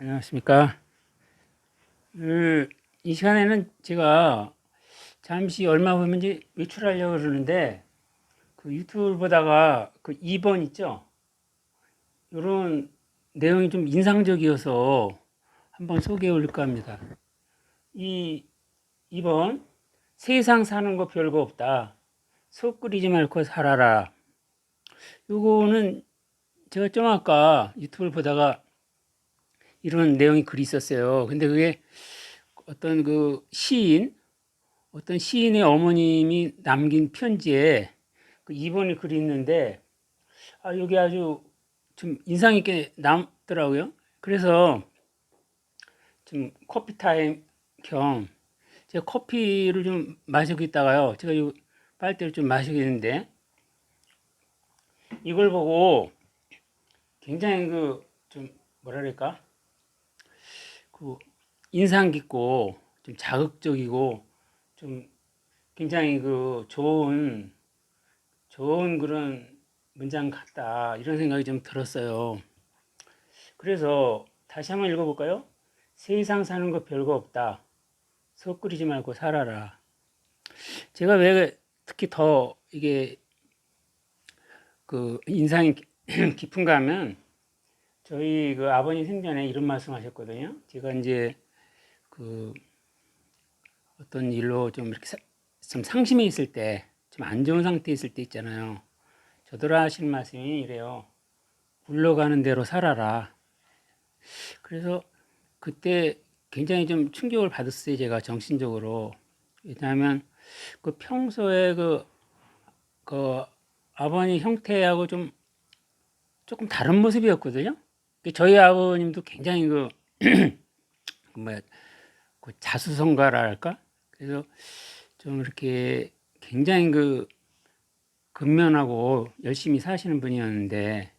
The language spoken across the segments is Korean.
안녕하십니까. 이 시간에는 제가 잠시 얼마 보면 이제 외출하려고 그러는데, 그 유튜브를 보다가 그 2번 있죠? 이런 내용이 좀 인상적이어서 한번 소개해 올릴까 합니다. 이 2번, 세상 사는 거 별거 없다. 속 끓이지 말고 살아라. 요거는 제가 좀 아까 유튜브를 보다가 이런 내용이 글이 있었어요. 근데 그게 어떤 어떤 시인의 어머님이 남긴 편지에 그 2번이 글이 있는데, 여기 아주 좀 인상 있게 남더라고요. 그래서 좀 커피 타임 겸 제가 커피를 좀 마시고 있다가요. 제가 이 빨대를 좀 마시겠는데, 이걸 보고 굉장히 좀 뭐라 그럴까? 그 인상 깊고 좀 자극적이고 좀 굉장히 좋은 그런 문장 같다, 이런 생각이 좀 들었어요. 그래서 다시 한번 읽어볼까요? 세상 사는 거 별거 없다. 속 끓이지 말고 살아라. 제가 왜 특히 더 이게 인상이 깊은가 하면, 저희 아버님 생전에 이런 말씀 하셨거든요. 제가 이제 그 어떤 일로 좀 이렇게 좀 상심해 있을 때, 좀 안 좋은 상태에 있을 때 있잖아요. 저더러 하시는 말씀이 이래요. 굴러가는 대로 살아라. 그래서 그때 굉장히 좀 충격을 받았어요. 제가 정신적으로. 왜냐하면 평소에 그 아버님 형태하고 좀 조금 다른 모습이었거든요. 저희 아버님도 굉장히 뭐야, 자수성가랄까? 그래서 좀 이렇게 굉장히 근면하고 열심히 사시는 분이었는데,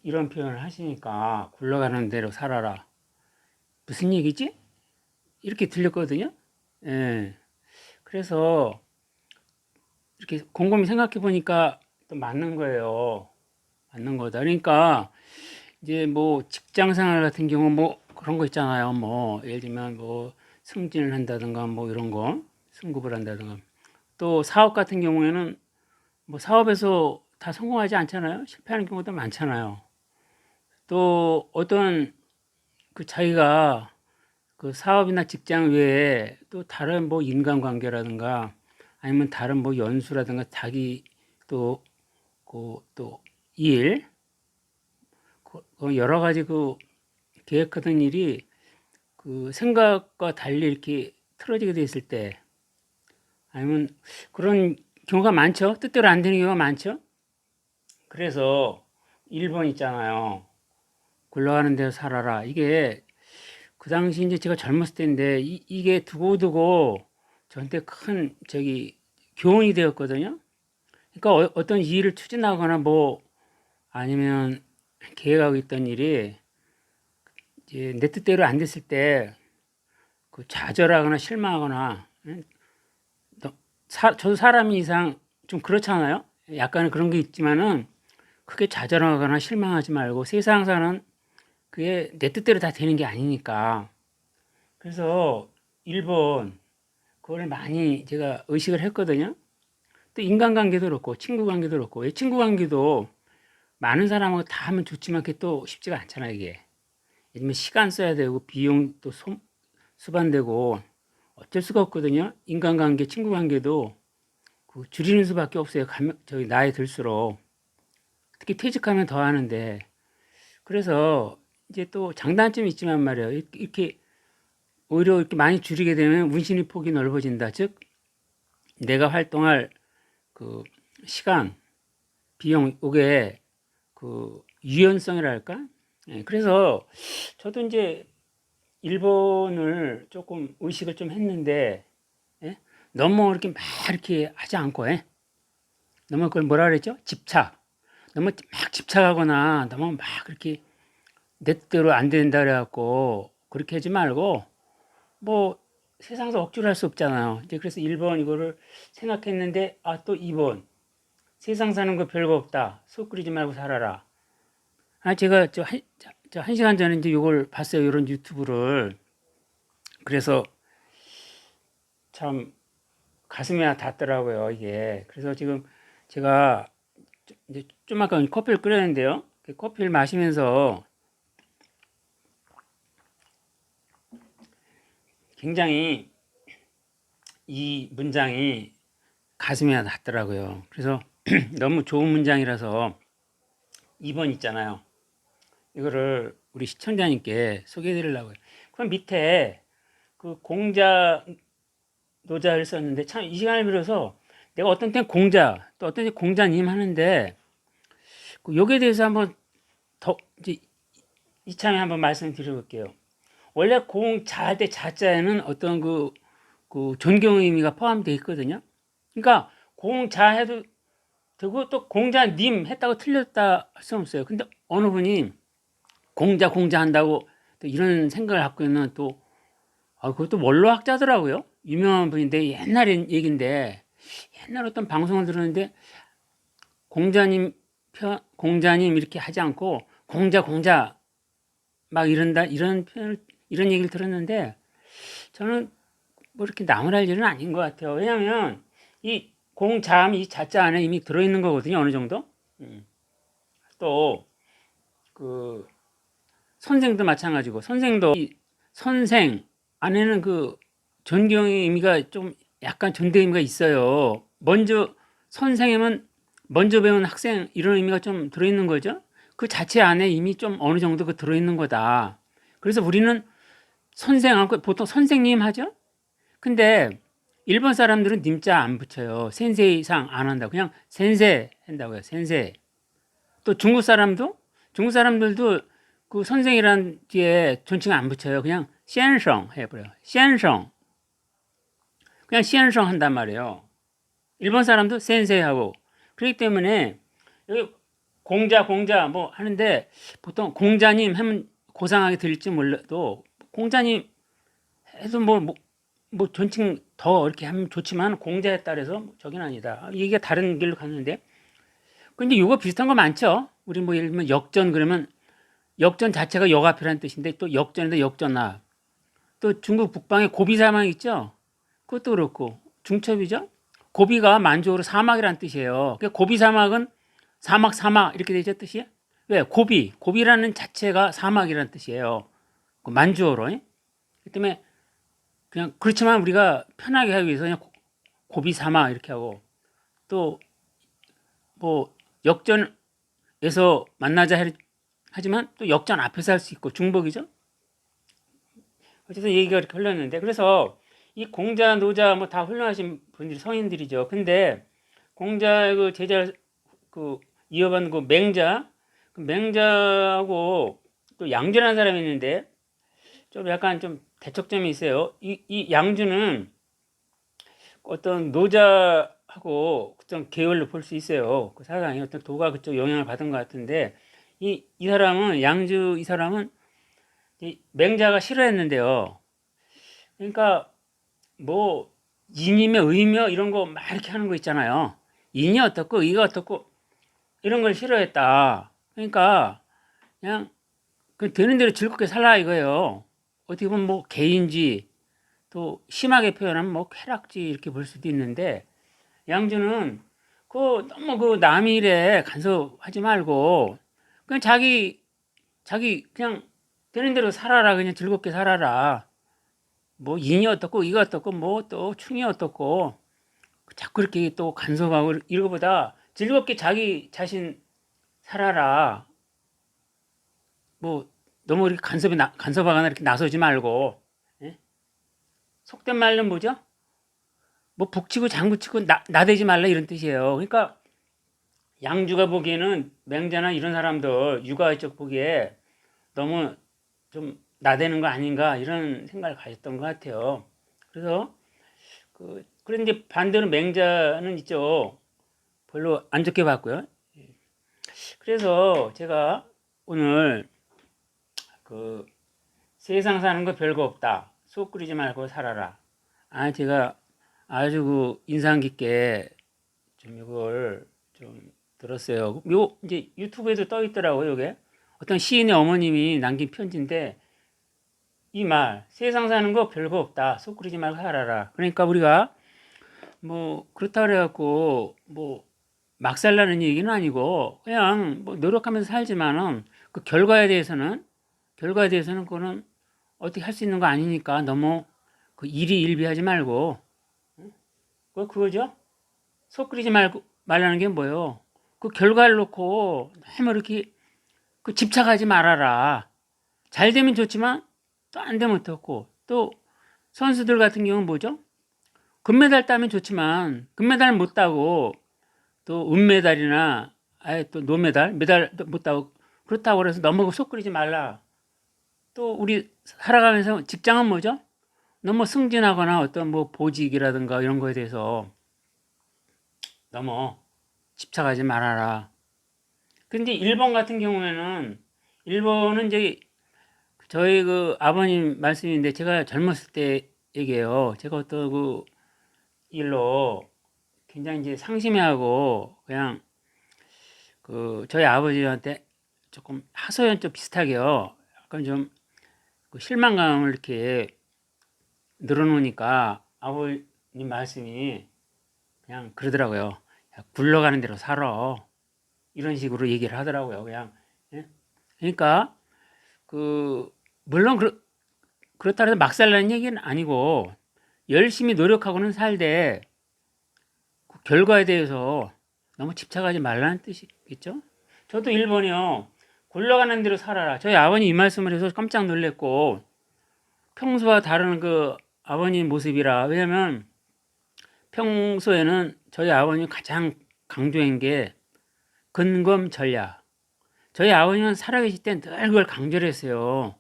이런 표현을 하시니까 굴러가는 대로 살아라. 무슨 얘기지? 이렇게 들렸거든요. 예. 그래서 이렇게 곰곰이 생각해 보니까 또 맞는 거예요. 맞는 거다. 그러니까 이제 뭐 직장 생활 같은 경우 뭐 그런 거 있잖아요. 뭐 예를 들면 뭐 승진을 한다든가 뭐 이런 거, 승급을 한다든가. 또 사업 같은 경우에는 뭐 사업에서 다 성공하지 않잖아요. 실패하는 경우도 많잖아요. 또 어떤 자기가 사업이나 직장 외에 또 다른 뭐 인간관계라든가 아니면 다른 뭐 연수라든가 자기 또 또 일, 여러 가지 계획하던 일이 생각과 달리 이렇게 틀어지게 됐을 때, 아니면 그런 경우가 많죠. 뜻대로 안 되는 경우가 많죠. 그래서 1번 있잖아요. 굴러가는 대로 살아라. 이게 그 당시 이제 제가 젊었을 때인데 이게 두고두고 저한테 큰 교훈이 되었거든요. 그러니까 어떤 일을 추진하거나 뭐 아니면 계획하고 있던 일이 이제 내 뜻대로 안 됐을 때 좌절하거나 실망하거나, 저도 사람이 이상 좀 그렇잖아요. 약간은 그런 게 있지만은 크게 좌절하거나 실망하지 말고, 세상 사는 그게 내 뜻대로 다 되는 게 아니니까. 그래서 1번 그걸 많이 제가 의식을 했거든요. 또 인간관계도 그렇고 친구 관계도 그렇고, 친구 관계도 많은 사람하고 다 하면 좋지만 그게 또 쉽지가 않잖아요. 이게 예를 시간 써야 되고 비용 또 수반되고 어쩔 수가 없거든요. 인간관계, 친구 관계도 줄이는 수밖에 없어요. 나이 들수록. 특히 퇴직하면 더 하는데. 그래서 이제 또 장단점이 있지만 말이에요. 이렇게 오히려 이렇게 많이 줄이게 되면 운신의 폭이 넓어진다. 즉 내가 활동할 시간, 비용, 이게 유연성이랄까? 예, 그래서 저도 이제 일본을 조금 의식을 좀 했는데, 예? 너무 이렇게 막 이렇게 하지 않고, 예? 너무 그걸 뭐라 그랬죠? 집착. 너무 막 집착하거나 너무 막 그렇게 내 뜻대로 안 된다 그래갖고 그렇게 하지 말고, 뭐 세상에서 억지로 할 수 없잖아요. 이제 그래서 1번 이거를 생각했는데, 또 2번 세상 사는 거 별거 없다. 속 끓이지 말고 살아라. 제가 저 1시간 전에 이제 요걸 봤어요. 이런 유튜브를. 그래서 참 가슴이 닿더라고요, 이게. 그래서 지금 제가 이제 좀 아까 커피를 끓였는데요. 그 커피를 마시면서 굉장히 이 문장이 가슴이 닿더라고요. 그래서 너무 좋은 문장이라서 2번 있잖아요. 이거를 우리 시청자님께 소개해 드리려고요. 그럼 밑에 그 공자 노자를 썼는데 참 이 시간을 빌어서 내가 어떤 땐 공자 또 어떤 땐 공자님 하는데 그 여기에 대해서 한번 더 이제 이참에 한번 말씀드려볼게요. 원래 공자 할 때 자자에는 어떤 그 존경 의미가 포함되어 있거든요. 그러니까 공자 해도 되고 또 공자님 했다고 틀렸다 할 수는 없어요. 근데 어느 분이 공자 한다고 또 이런 생각을 갖고 있는 또 그것도 원로학자더라고요. 유명한 분인데 옛날 얘기인데 옛날 어떤 방송을 들었는데 공자님 이렇게 하지 않고 공자 막 이런다 이런 표현을 이런 얘기를 들었는데 저는 뭐 이렇게 나무랄 일은 아닌 것 같아요. 왜냐하면 이 공자음 이 자자 안에 이미 들어있는 거거든요. 어느 정도. 또 그 선생도 마찬가지고 선생도 이 선생 안에는 그 존경의 의미가 좀 약간 존대 의미가 있어요. 먼저 선생이면 먼저 배운 학생 이런 의미가 좀 들어있는 거죠. 그 자체 안에 이미 좀 어느 정도 그 들어있는 거다. 그래서 우리는 선생하고 보통 선생님 하죠. 근데 일본 사람들은 님자 안 붙여요. 센세이상 안 한다고 그냥 센세 한다고요. 센세. 또 중국 사람들도 그 선생이란 뒤에 존칭 안 붙여요. 그냥先生 해버려요. 先生 그냥 先生 한단 말이에요. 일본 사람도 센세 하고 그렇기 때문에 여기 공자 뭐 하는데 보통 공자님 하면 고상하게 들릴지 몰라도 공자님 해도 뭐 존칭 더 이렇게 하면 좋지만 공자에 따라서 저긴 아니다. 이게 다른 길로 갔는데 근데 이거 비슷한 거 많죠. 우리 뭐 예를 들면 역전 그러면 역전 자체가 역앞이라는 뜻인데 또 역전에다 역전나 또 중국 북방에 고비 사막 있죠. 그것도 그렇고 중첩이죠. 고비가 만주어로 사막이라는 뜻이에요. 그러니까 고비 사막은 사막 이렇게 되죠 뜻이. 왜 고비라는 자체가 사막이라는 뜻이에요. 그 만주어로. 그 때문에 그냥 그렇지만 우리가 편하게 하기 위해서 그냥 고비 사막 이렇게 하고 또 뭐 역전에서 만나자 하지만 또 역전 앞에서 할 수 있고 중복이죠. 어쨌든 얘기가 이렇게 흘렀는데 그래서 이 공자 노자 뭐 다 훌륭하신 분들이 성인들이죠. 근데 공자 그 제자 그 이어받는 그 맹자하고 또 양주라는 사람이 있는데 좀 약간 좀 대척점이 있어요. 이 양주는 어떤 노자하고 어떤 계열로 볼 수 있어요. 그 사상이 어떤 도가 그쪽 영향을 받은 것 같은데 이 사람은 양주 이 사람은 이 맹자가 싫어했는데요. 그러니까 뭐 인이며 의며 이런 거 막 이렇게 하는 거 있잖아요. 인이 어떻고 의가 어떻고 이런 걸 싫어했다. 그러니까 그냥 그 되는 대로 즐겁게 살라 이거예요. 어떻게 보면 뭐 개인주의 또 심하게 표현하면 뭐 쾌락주의 이렇게 볼 수도 있는데 양주는 그 너무 그 남의 일에 간섭하지 말고 그냥 자기 그냥 되는 대로 살아라. 그냥 즐겁게 살아라. 뭐 인이 어떻고 이가 어떻고 뭐 또 충이 어떻고 자꾸 이렇게 또 간섭하고 이거보다 즐겁게 자기 자신 살아라. 뭐 너무 이렇게 간섭하거나 이렇게 나서지 말고 예? 속된 말은 뭐죠? 뭐 북치고 장구치고 나대지 말라 이런 뜻이에요. 그러니까 양주가 보기에는 맹자나 이런 사람들 육아 쪽 보기에 너무 좀 나대는 거 아닌가 이런 생각을 가졌던 것 같아요. 그래서 그런데 반대로 맹자는 있죠. 별로 안 좋게 봤고요. 그래서 제가 오늘 그 세상 사는 거 별거 없다. 속 끓이지 말고 살아라. 제가 아주 그 인상 깊게 좀 이걸 좀 들었어요. 요 이제 유튜브에도 떠 있더라고요. 요게 어떤 시인의 어머님이 남긴 편지인데 이 말, 세상 사는 거 별거 없다. 속 끓이지 말고 살아라. 그러니까 우리가 뭐 그렇다 그래갖고 뭐 막 살라는 얘기는 아니고 그냥 뭐 노력하면서 살지만은 그 결과에 대해서는 그거는 어떻게 할 수 있는 거 아니니까 너무 그 일이 일비하지 말고 그거죠. 속 끓이지 말고 말라는 게 뭐예요? 그 결과를 놓고 너무 이렇게 그 집착하지 말아라. 잘 되면 좋지만 또 안 되면 어떻고 또 선수들 같은 경우는 뭐죠? 금메달 따면 좋지만 금메달 못 따고 또 은메달이나 아예 또 노메달 메달 못 따고 그렇다고 그래서 너무 속 끓이지 말라. 또 우리 살아가면서 직장은 뭐죠? 너무 승진하거나 어떤 뭐 보직이라든가 이런 거에 대해서 너무 집착하지 말아라. 근데 일본 같은 경우에는 일본은 이제 저희 그 아버님 말씀인데 제가 젊었을 때 얘기해요. 제가 어떤 그 일로 굉장히 이제 상심해하고 그냥 그 저희 아버지한테 조금 하소연 좀 비슷하게요. 약간 좀그 실망감을 이렇게 늘어놓으니까 아버님 말씀이 그냥 그러더라고요. 야, 굴러가는 대로 살아. 이런 식으로 얘기를 하더라고요. 그냥 예? 그러니까 그 물론 그렇다 해서 막 살라는 얘기는 아니고 열심히 노력하고는 살되 그 결과에 대해서 너무 집착하지 말라는 뜻이겠죠. 저도 일본이요. 굴러가는 대로 살아라. 저희 아버님 이 말씀을 해서 깜짝 놀랐고 평소와 다른 그 아버님 모습이라. 왜냐면 평소에는 저희 아버님이 가장 강조한 게 근검전략. 저희 아버님은 살아계실 때 늘 그걸 강조를 했어요.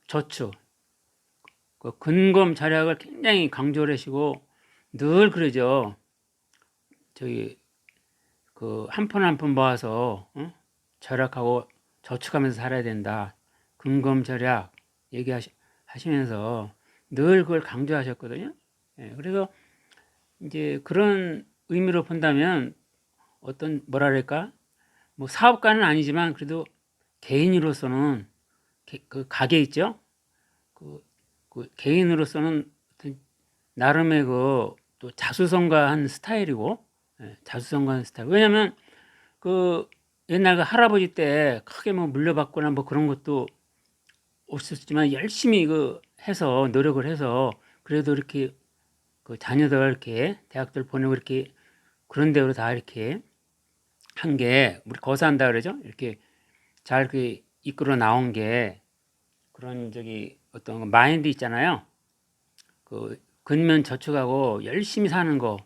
저축. 그 근검절약을 굉장히 강조를 하시고 늘 그러죠. 저기 그 한 푼 한 푼 모아서 절약하고 저축하면서 살아야 된다. 근검절약 얘기하시면서 늘 그걸 강조하셨거든요. 예, 그래서 이제 그런 의미로 본다면 어떤 뭐랄까 뭐 사업가는 아니지만 그래도 개인으로서는 그 가게 있죠. 그 개인으로서는 나름의 그 또 자수성가한 스타일이고 자수성가한 스타일. 왜냐면 그 옛날 그 할아버지 때 크게 뭐 물려받거나 뭐 그런 것도 없었지만 열심히 그 해서 노력을 해서 그래도 이렇게 그 자녀들 이렇게 대학들 보내고 이렇게 그런 데로 다 이렇게 한 게 우리 거사한다 그러죠. 이렇게 잘 그 이끌어 나온 게 그런 저기 어떤 마인드 있잖아요. 그 근면 저축하고 열심히 사는 거.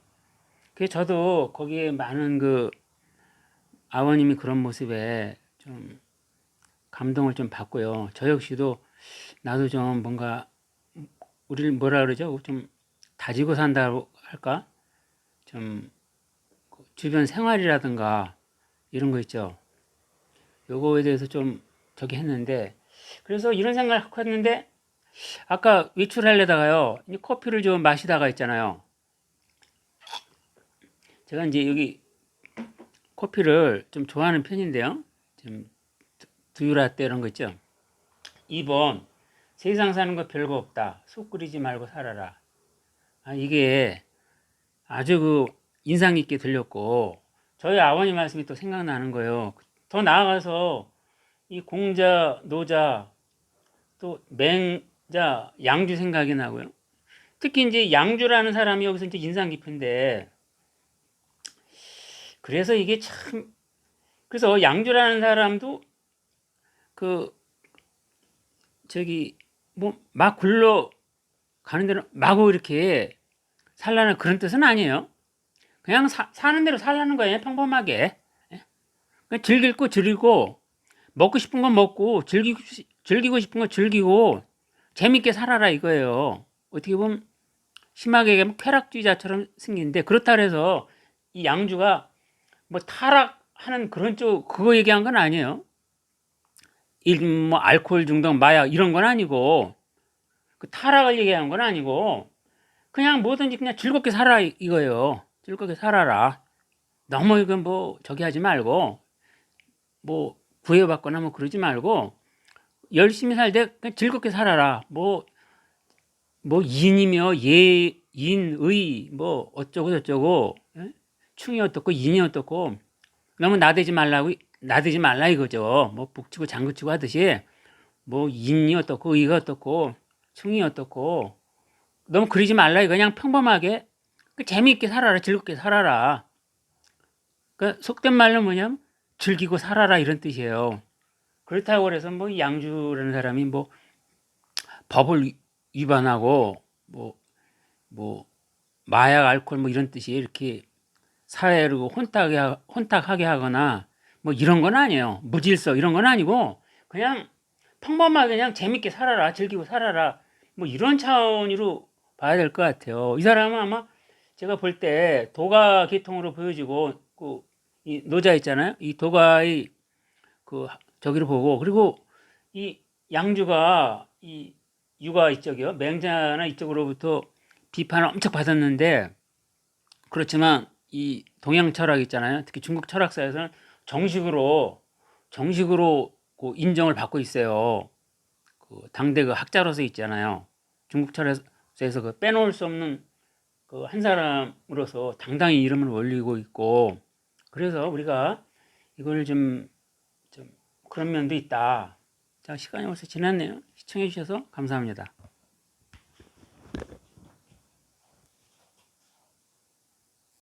그 저도 거기에 많은 그 아버님이 그런 모습에 좀 감동을 좀 받고요. 저 역시도 나도 좀 뭔가 우리를 뭐라 그러죠? 좀 다지고 산다고 할까? 좀 주변 생활이라든가 이런 거 있죠. 요거에 대해서 좀 저기 했는데 그래서 이런 생각을 하고 했는데 아까 외출하려다가요. 커피를 좀 마시다가 있잖아요. 제가 이제 여기 커피를 좀 좋아하는 편인데요. 좀 두유라떼 이런 거 있죠. 2번 세상 사는 거 별거 없다. 속 끓이지 말고 살아라. 아, 이게 아주 그 인상 깊게 들렸고 저희 아버님 말씀이 또 생각나는 거예요. 더 나아가서 이 공자, 노자, 또 맹자, 양주 생각이 나고요. 특히 이제 양주라는 사람이 여기서 이제 인상 깊은데 그래서 이게 참 그래서 양주라는 사람도 그 저기 뭐 막 굴러 가는 대로 마구 이렇게 살라는 그런 뜻은 아니에요. 그냥 사는 대로 살라는 거예요. 평범하게. 그냥 즐길 거 즐기고 먹고 싶은 건 먹고 즐기고 싶은 거 즐기고 재밌게 살아라 이거예요. 어떻게 보면 심하게 얘기하면 쾌락주의자처럼 생긴데 그렇다 그래서 이 양주가 뭐 타락하는 그런 쪽 그거 얘기한 건 아니에요. 뭐 알코올 중독, 마약 이런 건 아니고 그 타락을 얘기하는 건 아니고 그냥 뭐든지 그냥 즐겁게 살아 이거예요. 즐겁게 살아라. 너무 이건 뭐 저기 하지 말고 뭐 구애받거나 뭐 그러지 말고 열심히 살되 그냥 즐겁게 살아라. 뭐 인이며 인의 뭐 어쩌고 저쩌고 예? 충이 어떻고 인이 어떻고 너무 나대지 말라 이거죠. 뭐 북치고 장구치고 하듯이 뭐 인이 어떻고 의가 어떻고 충이 어떻고 너무 그러지 말라 이거. 그냥 평범하게 재미있게 살아라. 즐겁게 살아라. 그 속된 말로 뭐냐면 즐기고 살아라 이런 뜻이에요. 그렇다고 그래서 뭐 양주라는 사람이 뭐 법을 위반하고 뭐 마약 알코올 뭐 이런 뜻이 이렇게 사회를 혼탁하게 하거나 뭐 이런 건 아니에요. 무질서 이런 건 아니고 그냥 평범하게 그냥 재밌게 살아라. 즐기고 살아라. 뭐 이런 차원으로 봐야 될 것 같아요. 이 사람은 아마 제가 볼 때 도가 계통으로 보여지고 이 노자 있잖아요. 이 도가의 그 저기를 보고 그리고 이 양주가 이 유가 이쪽이요. 맹자나 이쪽으로부터 비판을 엄청 받았는데 그렇지만 이 동양 철학 있잖아요. 특히 중국 철학사에서는 정식으로 그 인정을 받고 있어요. 그 당대 그 학자로서 있잖아요. 중국 철학사에서 그 빼놓을 수 없는 그 한 사람으로서 당당히 이름을 올리고 있고 그래서 우리가 이걸 좀 그런 면도 있다. 자, 시간이 벌써 지났네요. 시청해 주셔서 감사합니다.